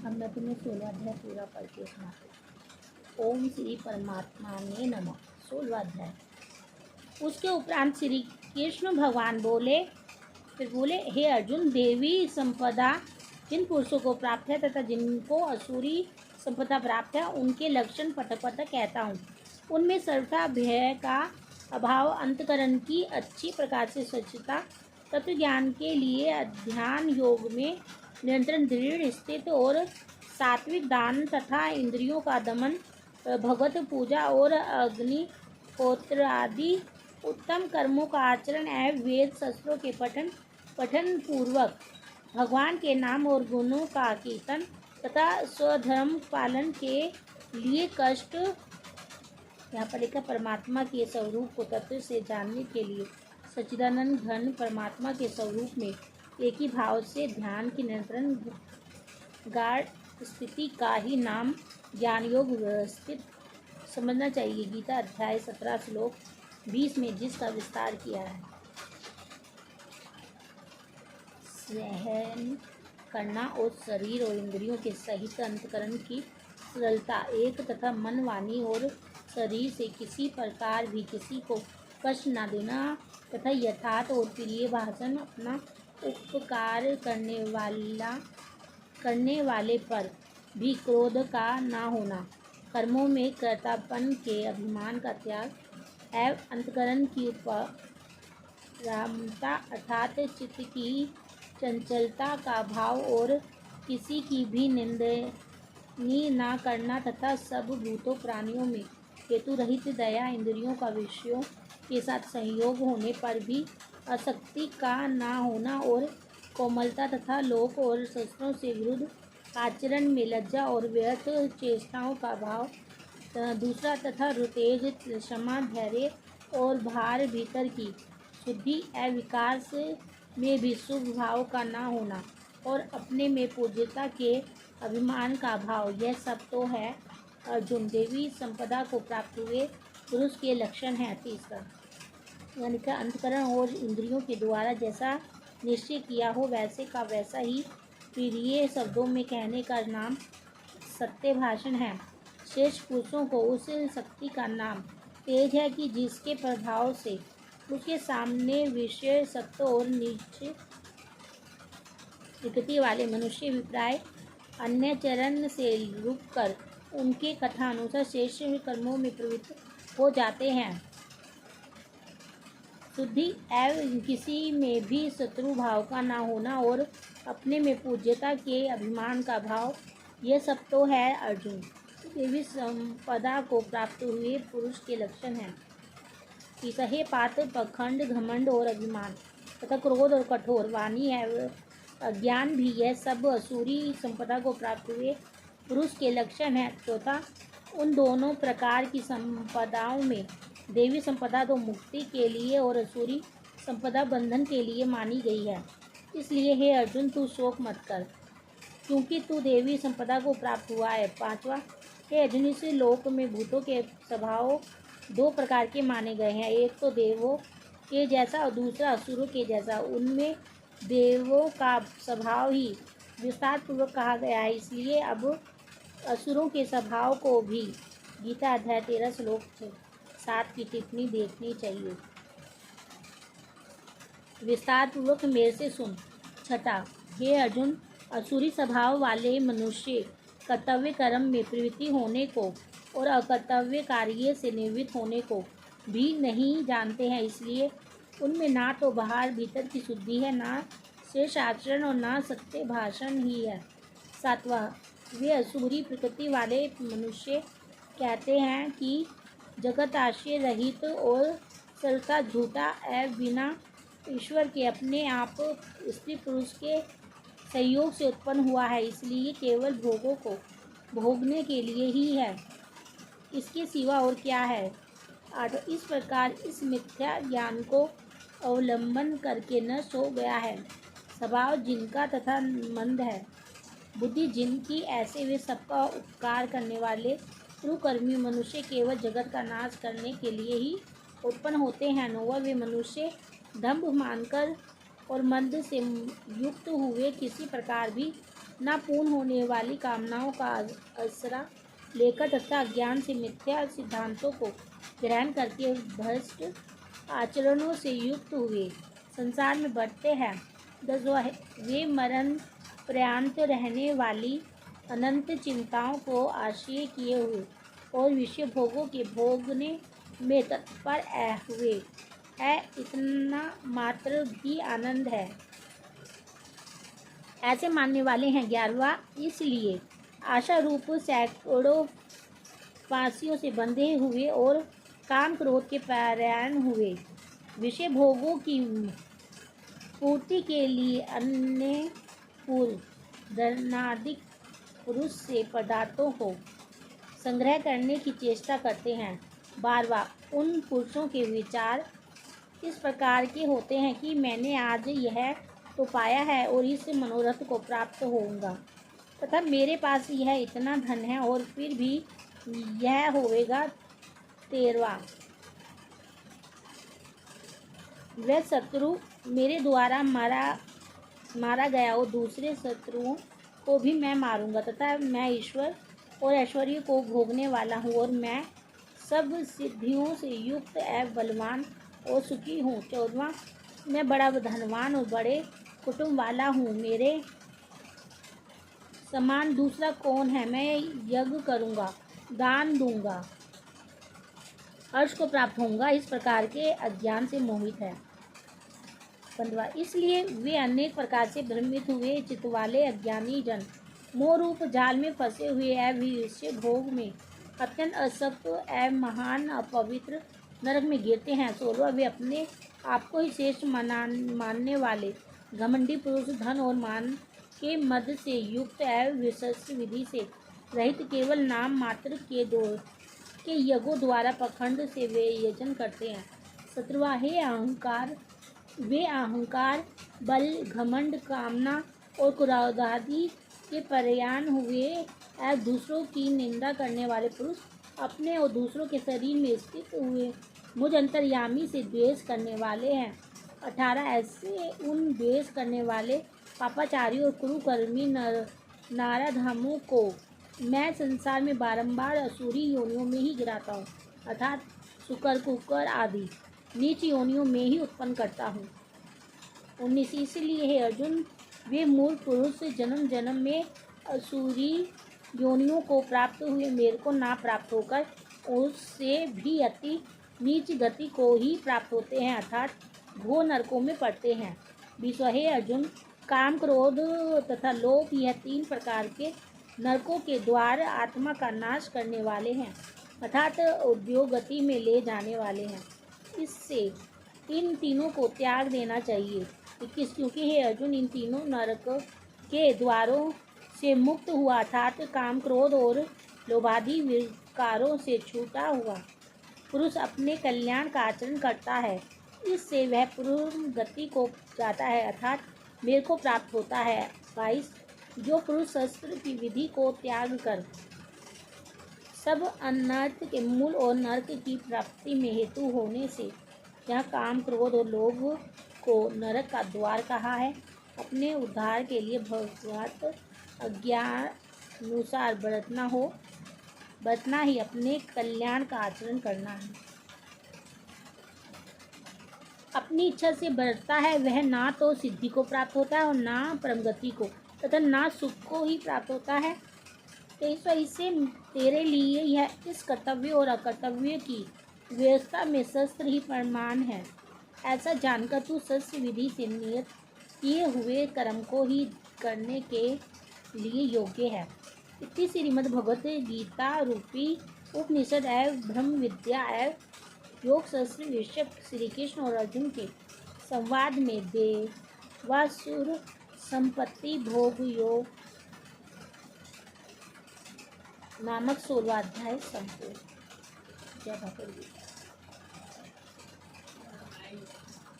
अब मैं तुम्हें 16वां अध्याय पूरा पढ़ के सुनाती हूँ। ओम श्री परमात्मा ने नमः। 16वां अध्याय। उसके उपरांत श्री कृष्ण भगवान बोले, हे अर्जुन, देवी संपदा जिन पुरुषों को प्राप्त है तथा जिनको असुरी संपदा प्राप्त है, उनके लक्षण पट कहता हूँ। उनमें सर्वथा भय का अभाव, अंतकरण की अच्छी प्रकार से स्वच्छता, तत्व ज्ञान के लिए ध्यान योग में निरंतर दृढ़ स्थित और सात्विक दान तथा इंद्रियों का दमन, भगवत पूजा और अग्निहोत्र आदि उत्तम कर्मों का आचरण एवं वेद शास्त्रों के पठन पूर्वक भगवान के नाम और गुणों का कीर्तन तथा स्वधर्म पालन के लिए कष्ट, यहाँ पर लिखा परमात्मा के स्वरूप को तत्व से जानने के लिए सच्चिदानंद घन परमात्मा के स्वरूप में एक ही भाव से ध्यान की निरंतर गाढ़ स्थिति का ही नाम ज्ञान योग व्यवस्थित समझना चाहिए। गीता अध्याय 17 श्लोक 20 में जिसका विस्तार किया है। सहन करना और शरीर और इंद्रियों के सहित अंतकरण की सरलता, एक तथा मन, वाणी और शरीर से किसी प्रकार भी किसी को कष्ट न देना तथा यथार्थ और प्रिय भाषण, अपना उपकार करने वाले पर भी क्रोध का न होना, कर्मों में कर्तापन के अभिमान का त्याग एवं अंतकरण की उपरामता अर्थात चित्त की चंचलता का भाव और किसी की भी निंदनीय न करना तथा सब भूतों प्राणियों में हेतु रहित दया, इंद्रियों का विषयों के साथ संयोग होने पर भी आसक्ति का न होना और कोमलता तथा लोक और शस्त्रों से विरुद्ध आचरण में लज्जा और व्यर्थ चेष्टाओं का भाव, दूसरा तथा तेज, क्षमा, धैर्य और भार, भीतर की शुद्धि एवं विकास में भी शुभ भाव का न होना और अपने में पूज्यता के अभिमान का भाव, यह सब तो है अर्जुन देवी संपदा को प्राप्त हुए पुरुष के लक्षण हैं। तीसरा यानी कि अंतकरण और इंद्रियों के द्वारा जैसा निश्चय किया हो वैसे का वैसा ही प्रिय शब्दों में कहने का नाम सत्य भाषण है। श्रेष्ठ पुरुषों को उस शक्ति का नाम तेज है कि जिसके प्रभाव से उसके सामने विषय, सत्य और नीच प्रकृति वाले मनुष्य विप्राय अन्य चरण से रुककर उनके कथानुसार श्रेष्ठ कर्मों में प्रवृत्त हो जाते हैं। शुद्धि एवं किसी में भी शत्रु भाव का न होना और अपने में पूज्यता के अभिमान का भाव, यह सब तो है अर्जुन देवी संपदा को प्राप्त हुए पुरुष के लक्षण हैं। तीसरा पात, पखंड, घमंड और अभिमान तथा क्रोध और कठोर वाणी एवं अज्ञान भी, यह सब असुरी संपदा को प्राप्त हुए पुरुष के लक्षण है। चौथा, उन दोनों प्रकार की संपदाओं में देवी संपदा तो मुक्ति के लिए और असुरी संपदा बंधन के लिए मानी गई है। इसलिए हे अर्जुन, तू शोक मत कर क्योंकि तू देवी संपदा को प्राप्त हुआ है। पांचवा, हे अर्जुन, इस लोक में भूतों के स्वभाव दो प्रकार के माने गए हैं, एक तो देवों के जैसा और दूसरा असुरों के जैसा। उनमें देवों का स्वभाव ही विस्तार पूर्वक कहा गया है, इसलिए अब असुरों के स्वभाव को भी गीता अध्याय 13 श्लोक 7 की टिप्पणी देखनी चाहिए। विस्तार पूर्वक मेरे से सुन। छठा, हे अर्जुन, असुरी स्वभाव वाले मनुष्य कर्तव्य कर्म में प्रवृत्ति होने को और अकर्तव्य कार्य से निवृत्त होने को भी नहीं जानते हैं, इसलिए उनमें ना तो बाहर भीतर की शुद्धि है, ना श्रेष्ठ आचरण और ना सत्य भाषण ही है। सातवां, वे असुरी प्रकृति वाले मनुष्य कहते हैं कि जगत आश्रय रहित और सरलता झूठा एवं बिना ईश्वर के अपने आप स्त्री पुरुष के सहयोग से उत्पन्न हुआ है, इसलिए केवल भोगों को भोगने के लिए ही है, इसके सिवा और क्या है। इस प्रकार इस मिथ्या ज्ञान को अवलंबन करके नष्ट हो गया है स्वभाव जिनका तथा मंद है बुद्धि जिनकी, ऐसे वे सबका उपकार करने वाले कुकर्मी मनुष्य केवल जगत का नाश करने के लिए ही उत्पन्न होते हैं। नौवां, वे मनुष्य दंभ मानकर और मंद से युक्त हुए किसी प्रकार भी न पूर्ण होने वाली कामनाओं का आसरा लेकर तथा अज्ञान से मिथ्या सिद्धांतों को ग्रहण करके भ्रष्ट आचरणों से युक्त हुए संसार में बढ़ते हैं। 10 वे मरण पर्यंत रहने वाली अनंत चिंताओं को आश्रय किए हुए और विषय भोगों के भोगने में तत्पर हुए है, इतना मात्र भी आनंद है, ऐसे मानने वाले हैं। 11वां, इसलिए आशा रूप सैकड़ों फांसियों से बंधे हुए और काम क्रोध के परायण हुए विषय भोगों की पूर्ति के लिए अन्य पूर्व धनादिक पुरुष से पदार्थों को संग्रह करने की चेष्टा करते हैं। 12वां, उन पुरुषों के विचार इस प्रकार के होते हैं कि मैंने आज यह तो पाया है और इस मनोरथ को प्राप्त होऊंगा, तथा मेरे पास यह इतना धन है और फिर भी यह होवेगा। 13वां, वह शत्रु मेरे द्वारा मारा गया और दूसरे शत्रुओं को भी मैं मारूंगा, तथा मैं ईश्वर और ऐश्वर्य को भोगने वाला हूँ और मैं सब सिद्धियों से युक्त एवं बलवान और सुखी हूँ। 14वां, मैं बड़ा धनवान और बड़े कुटुंब वाला हूँ, मेरे समान दूसरा कौन है। मैं यज्ञ करूँगा, दान दूंगा, हर्ष को प्राप्त होऊंगा, इस प्रकार के अज्ञान से मोहित है। 15वां, इसलिए वे अनेक प्रकार से भ्रमित हुए चित्त वाले अज्ञानी जन मोह रूप जाल में फंसे हुए विषय भोग में अत्यंत असक्त एवं महान अपवित्र नरक में गिरते हैं। 16वां, वे अपने आप को ही श्रेष्ठ मानने वाले घमंडी पुरुष धन और मान के मद से युक्त एवं विशेष विधि से रहित केवल नाम मात्र के यज्ञों द्वारा पखंड से वे यजन करते हैं। 17वां, हे अहंकार, वे अहंकार बल घमंड कामना और क्रोधादि के पर्यान हुए एवं दूसरों की निंदा करने वाले पुरुष अपने और दूसरों के शरीर में स्थित हुए मुझ अंतर्यामी से द्वेष करने वाले हैं। 18, ऐसे उन द्वेष करने वाले पापाचारी और कुरुकर्मी नाराधामों को मैं संसार में बारंबार असुरी योनियों में ही गिराता हूँ, अर्थात शुकर कुकर आदि नीच योनियों में ही उत्पन्न करता हूँ। 19, इसलिए हे अर्जुन, वे मूल पुरुष जन्म जन्म में असुरी योनियों को प्राप्त हुए मेरे को ना प्राप्त होकर उससे भी अति नीच गति को ही प्राप्त होते हैं, अर्थात घोर नरकों में पड़ते हैं। 20, हे अर्जुन, काम क्रोध तथा लोभ यह 3 प्रकार के नरकों के द्वार आत्मा का नाश करने वाले हैं, अर्थात उद्योग गति में ले जाने वाले हैं। इससे इन तीनों को त्याग देना चाहिए। 21, क्योंकि हे अर्जुन, इन तीनों नरक के द्वारों से मुक्त हुआ, अर्थात काम क्रोध और लोभादि विकारों से छूटा हुआ पुरुष अपने कल्याण का आचरण करता है, इससे वह पूर्ण गति को जाता है, अर्थात मेरे को प्राप्त होता है। 22, जो पुरुष शस्त्र की विधि को त्याग कर सब अनर्थ के मूल और नरक की प्राप्ति में हेतु होने से यहाँ काम क्रोध और लोभ को नरक का द्वार कहा है, अपने उद्धार के लिए भगवत अज्ञानुसार बरतना ही अपने कल्याण का आचरण करना है। अपनी इच्छा से बरतता है वह ना तो सिद्धि को प्राप्त होता है और ना परमगति को, तथा ना सुख को ही प्राप्त होता है। 23, इससे तेरे लिए यह इस कर्तव्य और अकर्तव्य की व्यवस्था में शस्त्र ही प्रमाण है, ऐसा जानकर तू शस्त्र विधि से नियत किए हुए कर्म को ही करने के लिए योग्य है। इतनी श्रीमद् भगवत गीता रूपी उपनिषद एवं ब्रह्म विद्या एवं योग शास्त्र विषय श्री कृष्ण और अर्जुन के संवाद में देवासुर संपत्ति भोग योग नामक 16वां अध्याय संपूर्ण। जय भगवद गीता।